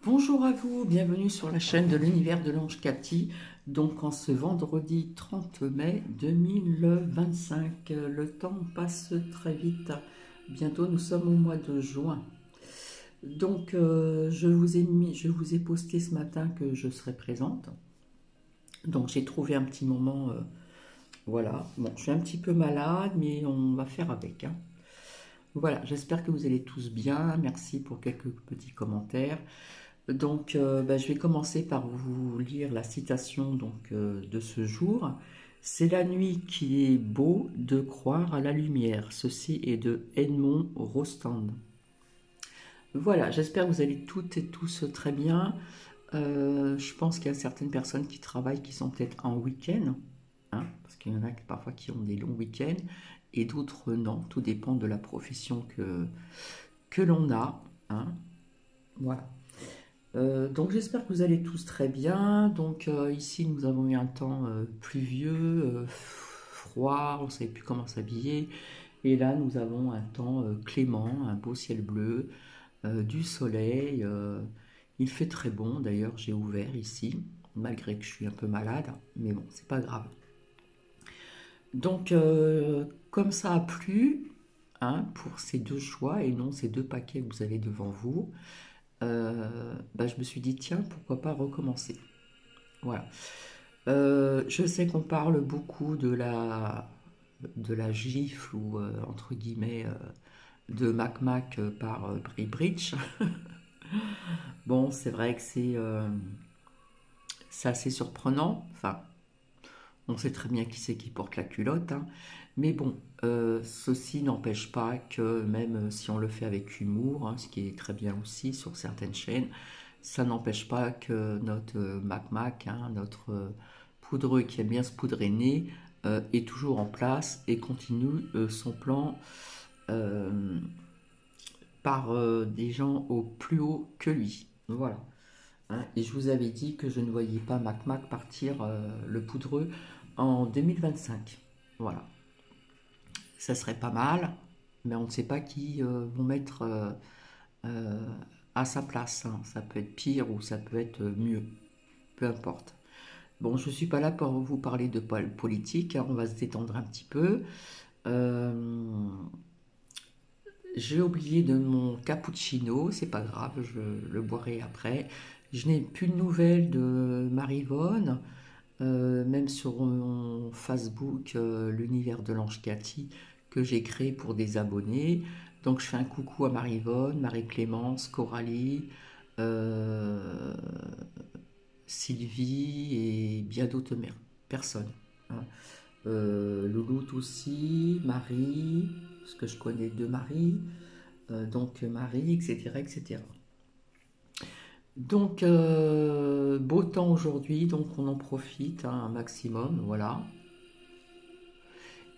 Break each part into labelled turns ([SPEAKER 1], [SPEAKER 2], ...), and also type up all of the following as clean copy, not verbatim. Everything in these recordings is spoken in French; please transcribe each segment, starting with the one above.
[SPEAKER 1] Bonjour à vous, bienvenue sur la chaîne de l'univers de l'ange Cathy. Donc en ce vendredi 30 mai 2025, le temps passe très vite. Bientôt nous sommes au mois de juin. Donc je vous ai posté ce matin que je serai présente. Donc j'ai trouvé un petit moment, voilà. Bon, je suis un petit peu malade, mais on va faire avec, hein. Voilà, j'espère que vous allez tous bien. Merci pour quelques petits commentaires. Donc, je vais commencer par vous lire la citation de ce jour. C'est la nuit qui est beau de croire à la lumière. Ceci est de Edmond Rostand. Voilà, j'espère que vous allez toutes et tous très bien. Je pense qu'il y a certaines personnes qui travaillent qui sont peut-être en week-end, hein, parce qu'il y en a parfois qui ont des longs week-ends et d'autres non. Tout dépend de la profession que l'on a, hein. Voilà. Donc j'espère que vous allez tous très bien. Donc ici nous avons eu un temps pluvieux, froid, on ne savait plus comment s'habiller. Et là nous avons un temps clément, un beau ciel bleu, du soleil. Il fait très bon, d'ailleurs j'ai ouvert ici, malgré que je suis un peu malade, mais bon, c'est pas grave. Donc comme ça a plu, hein, pour ces deux choix et non ces deux paquets que vous avez devant vous, je me suis dit, tiens, pourquoi pas recommencer. Voilà. Je sais qu'on parle beaucoup de la gifle ou, entre guillemets, de Mac Mac par Bridge. Bon, c'est vrai que c'est assez surprenant. Enfin, on sait très bien qui c'est qui porte la culotte, hein. Mais bon, ceci n'empêche pas que même si on le fait avec humour, hein, ce qui est très bien aussi sur certaines chaînes, ça n'empêche pas que notre Mac Mac, hein, notre poudreux qui aime bien se poudrer nez, est toujours en place et continue son plan euh, par des gens au plus haut que lui. Voilà. Hein, et je vous avais dit que je ne voyais pas Mac Mac partir le poudreux en 2025. Voilà. Ça serait pas mal, mais on ne sait pas qui vont mettre euh, à sa place, hein. Ça peut être pire ou ça peut être mieux. Peu importe. Bon, je ne suis pas là pour vous parler de politique, hein, on va se détendre un petit peu. Euh, j'ai oublié de mon cappuccino, c'est pas grave, je le boirai après. Je n'ai plus de nouvelles de Marivonne, même sur mon Facebook, l'univers de l'ange Cathy, que j'ai créé pour des abonnés. Donc je fais un coucou à Marivonne, Marie-Clémence, Coralie, euh, Sylvie et bien d'autres personnes, hein. Louloute aussi, Marie, parce que je connais deux Marie, donc Marie, etc., etc. Donc beau temps aujourd'hui, donc on en profite, hein, un maximum, voilà.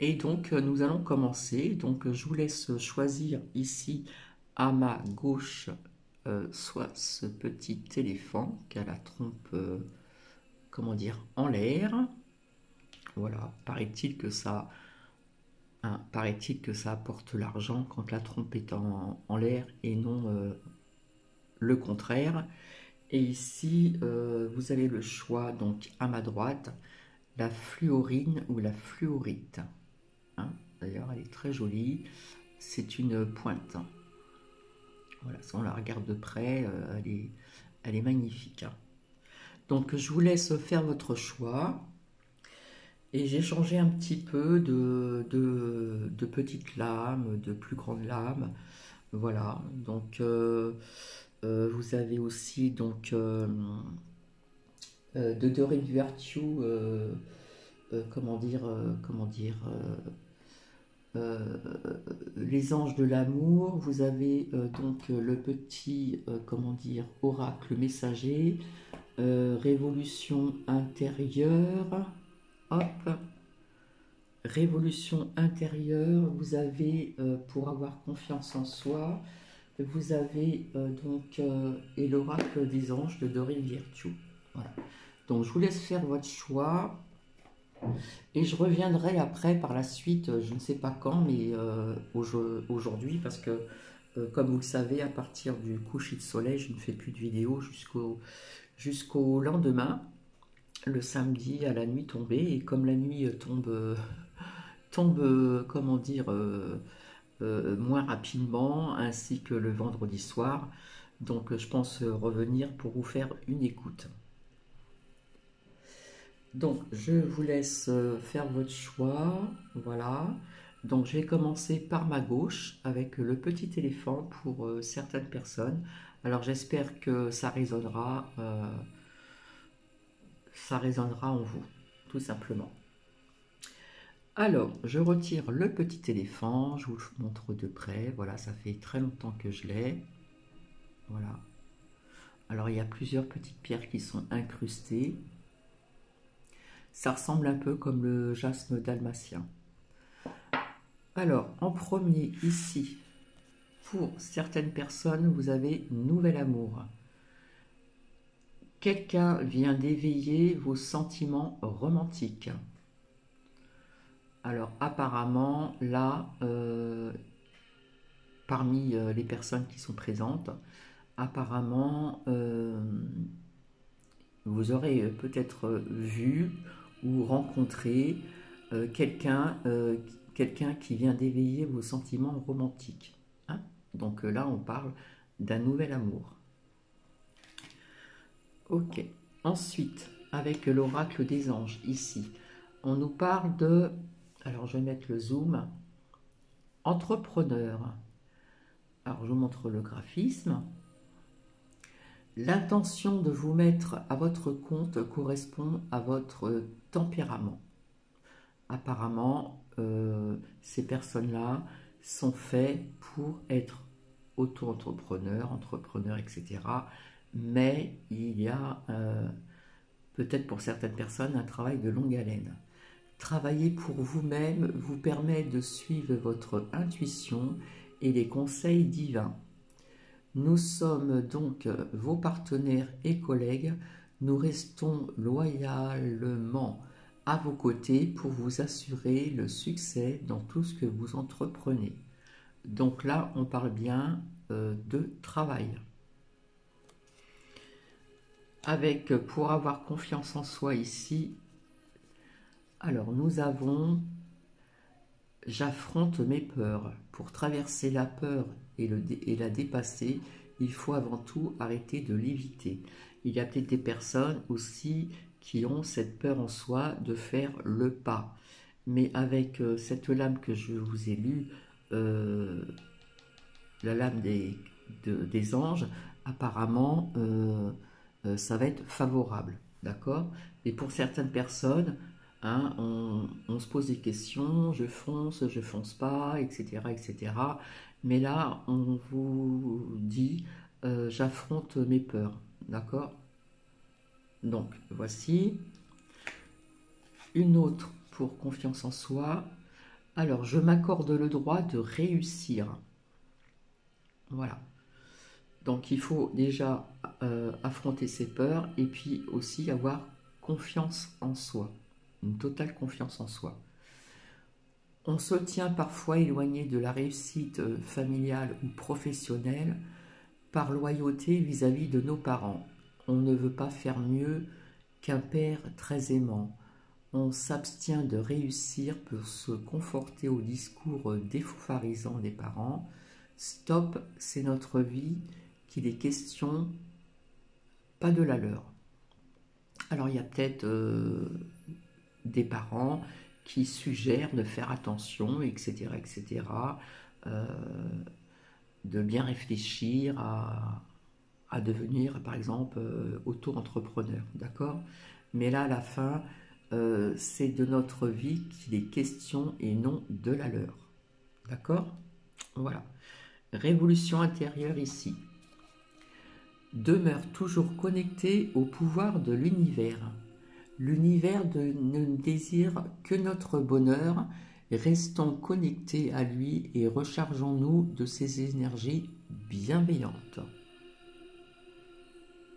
[SPEAKER 1] Et donc nous allons commencer. Donc je vous laisse choisir ici à ma gauche soit ce petit éléphant qui a la trompe comment dire, en l'air. Voilà, paraît-il que ça, hein, paraît-il que ça apporte l'argent quand la trompe est en l'air et non le contraire. Et ici, vous avez le choix, donc à ma droite, la fluorine ou la fluorite. Hein, d'ailleurs, elle est très jolie. C'est une pointe. Voilà, si on la regarde de près, elle est magnifique. Hein. Donc, je vous laisse faire votre choix. Et j'ai changé un petit peu de petites lames, de plus grandes lames. Voilà, donc vous avez aussi donc de Doré Virtue, comment dire, les anges de l'amour. Vous avez donc le petit, comment dire, oracle messager, révolution intérieure, hop, révolution intérieure. Vous avez pour avoir confiance en soi, vous avez et l'oracle des anges de Dorine Virtue. Voilà. Donc je vous laisse faire votre choix et je reviendrai après par la suite, je ne sais pas quand, mais aujourd'hui parce que comme vous le savez, à partir du coucher de soleil, je ne fais plus de vidéos jusqu'au lendemain, le samedi à la nuit tombée. Et comme la nuit tombe comment dire, moins rapidement, ainsi que le vendredi soir. Donc je pense revenir pour vous faire une écoute. Donc je vous laisse faire votre choix. Voilà. Donc je vais commencer par ma gauche avec le petit éléphant pour certaines personnes. Alors j'espère que ça résonnera en vous, tout simplement. Alors, je retire le petit éléphant, je vous le montre de près. Voilà, ça fait très longtemps que je l'ai. Voilà. Alors, il y a plusieurs petites pierres qui sont incrustées. Ça ressemble un peu comme le jasme dalmatien. Alors, en premier, ici, pour certaines personnes, vous avez nouvel amour. Quelqu'un vient d'éveiller vos sentiments romantiques. Alors, apparemment, là, parmi les personnes qui sont présentes, apparemment, vous aurez peut-être vu ou rencontré quelqu'un qui vient d'éveiller vos sentiments romantiques. Hein. Donc là, on parle d'un nouvel amour. Ok. Ensuite, avec l'oracle des anges, ici, on nous parle de... Alors, je vais mettre le zoom. Entrepreneur. Alors, je vous montre le graphisme. L'intention de vous mettre à votre compte correspond à votre tempérament. Apparemment, ces personnes-là sont faites pour être auto-entrepreneurs, entrepreneurs, etc. Mais il y a peut-être pour certaines personnes un travail de longue haleine. Travailler pour vous-même vous permet de suivre votre intuition et les conseils divins. Nous sommes donc vos partenaires et collègues. Nous restons loyalement à vos côtés pour vous assurer le succès dans tout ce que vous entreprenez. Donc là, on parle bien de travail. Avec, pour avoir confiance en soi ici, alors nous avons « J'affronte mes peurs ». Pour traverser la peur et la dépasser, il faut avant tout arrêter de l'éviter. Il y a peut-être des personnes aussi qui ont cette peur en soi de faire le pas. Mais avec cette lame que je vous ai lue, la lame des anges, apparemment, ça va être favorable. D'accord? Et pour certaines personnes, hein, on se pose des questions, je fonce pas, etc., etc. Mais là, on vous dit, j'affronte mes peurs. D'accord? Donc, voici une autre pour confiance en soi. Alors, je m'accorde le droit de réussir. Voilà. Donc, il faut déjà affronter ses peurs et puis aussi avoir confiance en soi, une totale confiance en soi. On se tient parfois éloigné de la réussite familiale ou professionnelle par loyauté vis-à-vis de nos parents. On ne veut pas faire mieux qu'un père très aimant. On s'abstient de réussir pour se conforter au discours défoufarisant des parents. Stop, c'est notre vie qu'il est question, pas de la leur. Alors il y a peut-être des parents qui suggèrent de faire attention, etc., etc., de bien réfléchir à devenir, par exemple, auto-entrepreneur, d'accord? Mais là, à la fin, c'est de notre vie qu'il est question et non de la leur, d'accord? Voilà. Révolution intérieure ici. Demeure toujours connecté au pouvoir de l'univers. L'univers ne désire que notre bonheur. Restons connectés à lui et rechargeons-nous de ses énergies bienveillantes.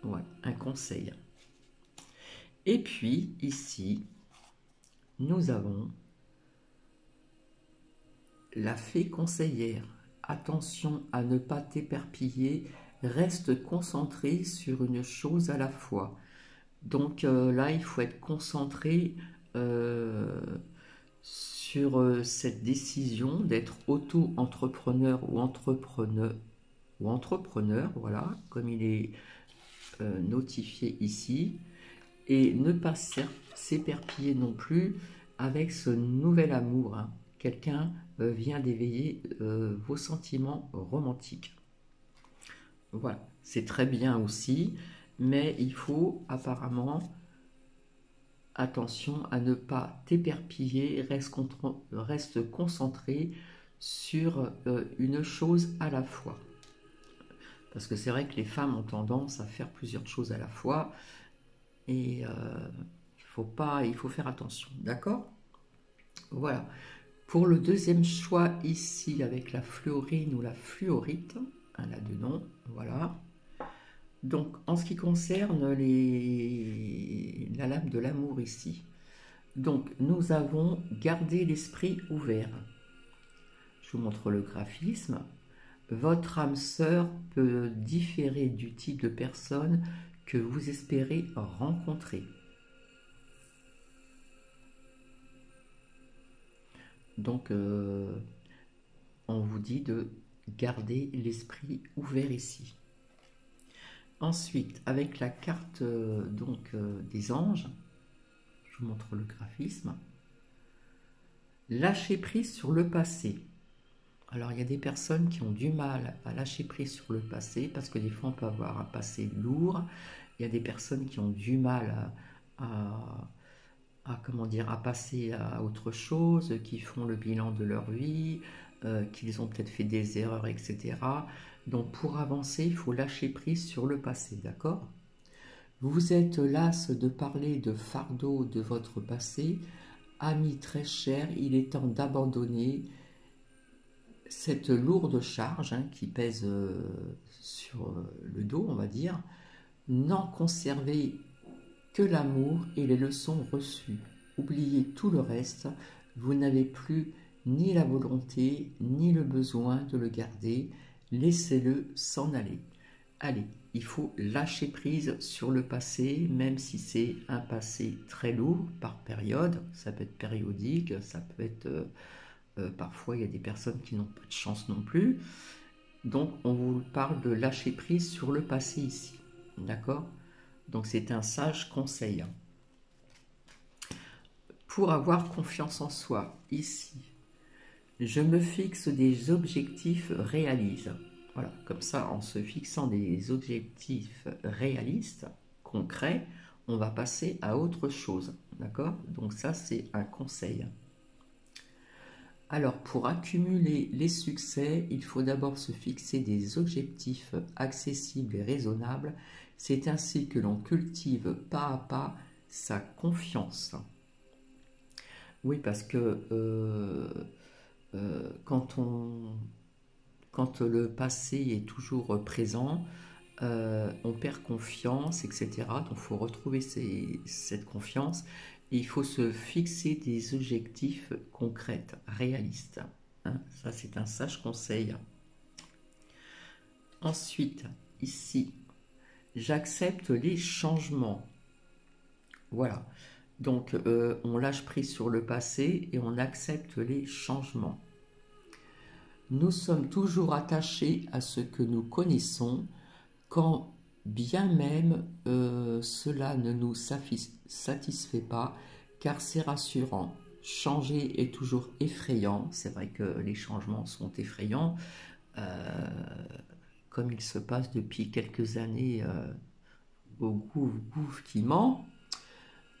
[SPEAKER 1] Ouais, un conseil. Et puis, ici, nous avons la fée conseillère. Attention à ne pas t'éparpiller. Reste concentré sur une chose à la fois. Donc là, il faut être concentré sur cette décision d'être auto-entrepreneur ou entrepreneur, voilà, comme il est notifié ici, et ne pas s'éparpiller non plus avec ce nouvel amour, hein. Quelqu'un vient d'éveiller vos sentiments romantiques. Voilà, c'est très bien aussi, mais il faut apparemment attention à ne pas t'éparpiller, reste concentré sur une chose à la fois. Parce que c'est vrai que les femmes ont tendance à faire plusieurs choses à la fois et il faut faire attention, d'accord? Voilà. Pour le deuxième choix ici avec la fluorine ou la fluorite, elle a deux noms, voilà. Donc en ce qui concerne la lame de l'amour ici, donc nous avons gardé l'esprit ouvert. Je vous montre le graphisme. Votre âme sœur peut différer du type de personne que vous espérez rencontrer. Donc, on vous dit de garder l'esprit ouvert ici. Ensuite, avec la carte des anges, je vous montre le graphisme. Lâcher prise sur le passé. Alors, il y a des personnes qui ont du mal à lâcher prise sur le passé parce que des fois, on peut avoir un passé lourd. Il y a des personnes qui ont du mal à passer à autre chose, qui font le bilan de leur vie, qu'ils ont peut-être fait des erreurs, etc. Donc, pour avancer, il faut lâcher prise sur le passé, d'accord? Vous êtes las de parler de fardeau de votre passé. Ami très cher, il est temps d'abandonner cette lourde charge qui pèse sur le dos, on va dire. N'en conservez que l'amour et les leçons reçues. Oubliez tout le reste, vous n'avez plus ni la volonté ni le besoin de le garder, laissez-le s'en aller. Allez, il faut lâcher prise sur le passé, même si c'est un passé très lourd par période, ça peut être périodique, ça peut être... parfois, il y a des personnes qui n'ont pas de chance non plus. Donc, on vous parle de lâcher prise sur le passé ici. D'accord? Donc, c'est un sage conseil. Pour avoir confiance en soi, ici, je me fixe des objectifs réalistes. Voilà, comme ça, en se fixant des objectifs réalistes, concrets, on va passer à autre chose. D'accord? Donc, ça, c'est un conseil. Alors, pour accumuler les succès, il faut d'abord se fixer des objectifs accessibles et raisonnables. C'est ainsi que l'on cultive pas à pas sa confiance. Oui, parce que quand le passé est toujours présent, on perd confiance, etc. Donc il faut retrouver cette confiance et il faut se fixer des objectifs concrets, réalistes. Hein. Ça, c'est un sage conseil. Ensuite, ici, j'accepte les changements. Voilà. Donc, on lâche prise sur le passé et on accepte les changements. Nous sommes toujours attachés à ce que nous connaissons, quand bien même cela ne nous satisfait pas, car c'est rassurant. Changer est toujours effrayant. C'est vrai que les changements sont effrayants, comme il se passe depuis quelques années au gouvernement.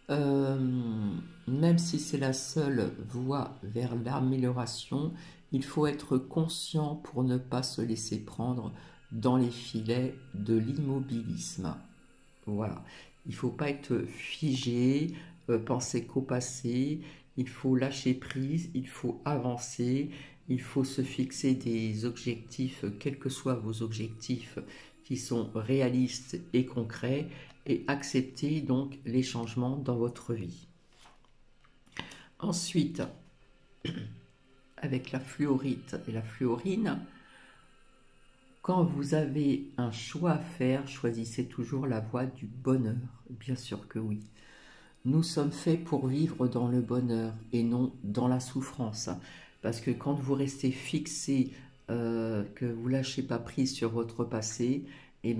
[SPEAKER 1] Même si c'est la seule voie vers l'amélioration, il faut être conscient pour ne pas se laisser prendre dans les filets de l'immobilisme. Voilà, il ne faut pas être figé, penser qu'au passé, il faut lâcher prise, il faut avancer, il faut se fixer des objectifs, quels que soient vos objectifs, qui sont réalistes et concrets, et accepter donc les changements dans votre vie. Ensuite, avec la fluorite et la fluorine, quand vous avez un choix à faire, choisissez toujours la voie du bonheur. Bien sûr que oui. Nous sommes faits pour vivre dans le bonheur et non dans la souffrance. Parce que quand vous restez fixé, que vous lâchez pas prise sur votre passé, et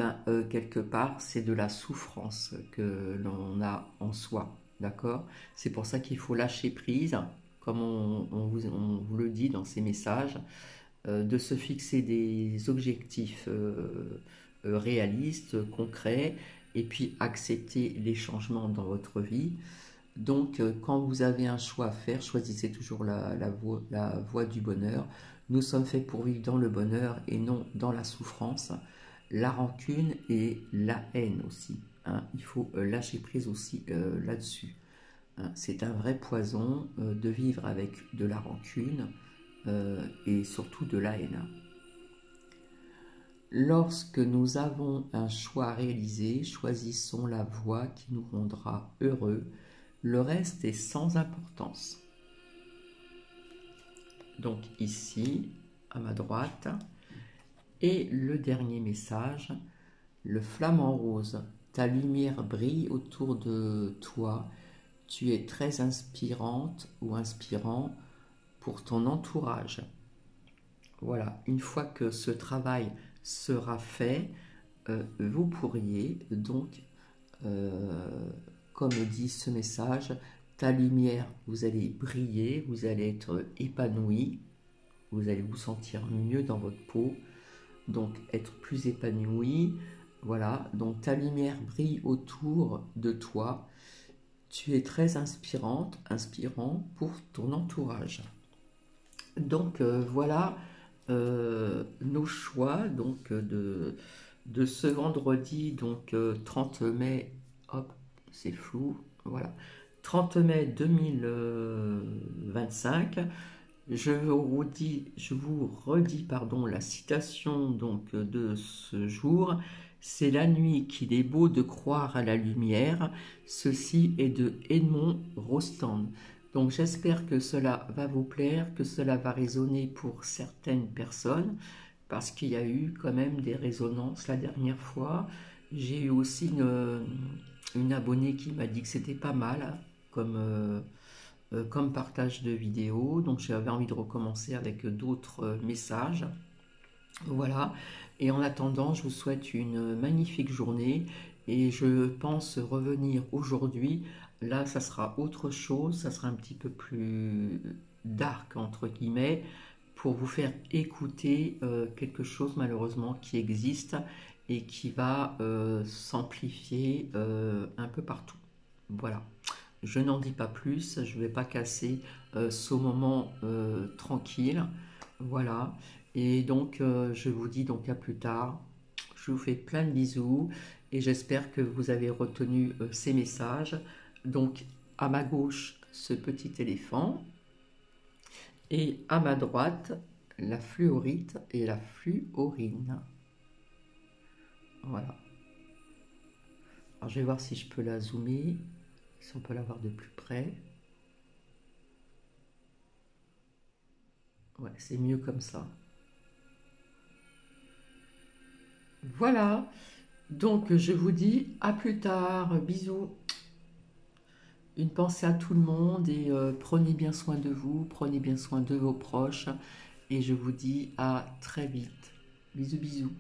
[SPEAKER 1] quelque part, c'est de la souffrance que l'on a en soi. D'accord? C'est pour ça qu'il faut lâcher prise, comme on vous le dit dans ces messages, de se fixer des objectifs réalistes, concrets, et puis accepter les changements dans votre vie. Donc, quand vous avez un choix à faire, choisissez toujours la voie du bonheur. Nous sommes faits pour vivre dans le bonheur et non dans la souffrance, la rancune et la haine aussi. Hein. Il faut lâcher prise aussi là-dessus. Hein. C'est un vrai poison de vivre avec de la rancune et surtout de la haine. Lorsque nous avons un choix à réaliser, choisissons la voie qui nous rendra heureux. Le reste est sans importance. Donc ici, à ma droite, et le dernier message, le flamant rose, ta lumière brille autour de toi, tu es très inspirante ou inspirant pour ton entourage. Voilà, une fois que ce travail sera fait, vous pourriez donc, comme dit ce message, ta lumière, vous allez briller, vous allez être épanoui, vous allez vous sentir mieux dans votre peau, donc être plus épanoui. Voilà, donc ta lumière brille autour de toi, tu es très inspirante, inspirant pour ton entourage. Donc voilà nos choix donc de ce vendredi, donc 30 mai, hop, c'est flou, voilà, 30 mai 2025. Je vous redis pardon, la citation donc de ce jour. C'est la nuit qu'il est beau de croire à la lumière. Ceci est de Edmond Rostand. Donc j'espère que cela va vous plaire, que cela va résonner pour certaines personnes, parce qu'il y a eu quand même des résonances la dernière fois. J'ai eu aussi une abonnée qui m'a dit que c'était pas mal comme partage de vidéos, donc j'avais envie de recommencer avec d'autres messages. Voilà, et en attendant, je vous souhaite une magnifique journée et je pense revenir aujourd'hui. Là, ça sera autre chose, ça sera un petit peu plus dark, entre guillemets, pour vous faire écouter quelque chose malheureusement qui existe et qui va s'amplifier un peu partout. Voilà. Je n'en dis pas plus, je ne vais pas casser ce moment tranquille. Voilà. Et donc, je vous dis donc à plus tard. Je vous fais plein de bisous et j'espère que vous avez retenu ces messages. Donc, à ma gauche, ce petit éléphant et à ma droite, la fluorite et la fluorine. Voilà. Alors, je vais voir si je peux la zoomer, si on peut la voir de plus près. Ouais, c'est mieux comme ça. Voilà. Donc, je vous dis à plus tard. Bisous. Une pensée à tout le monde et prenez bien soin de vous, prenez bien soin de vos proches. Et je vous dis à très vite. Bisous, bisous.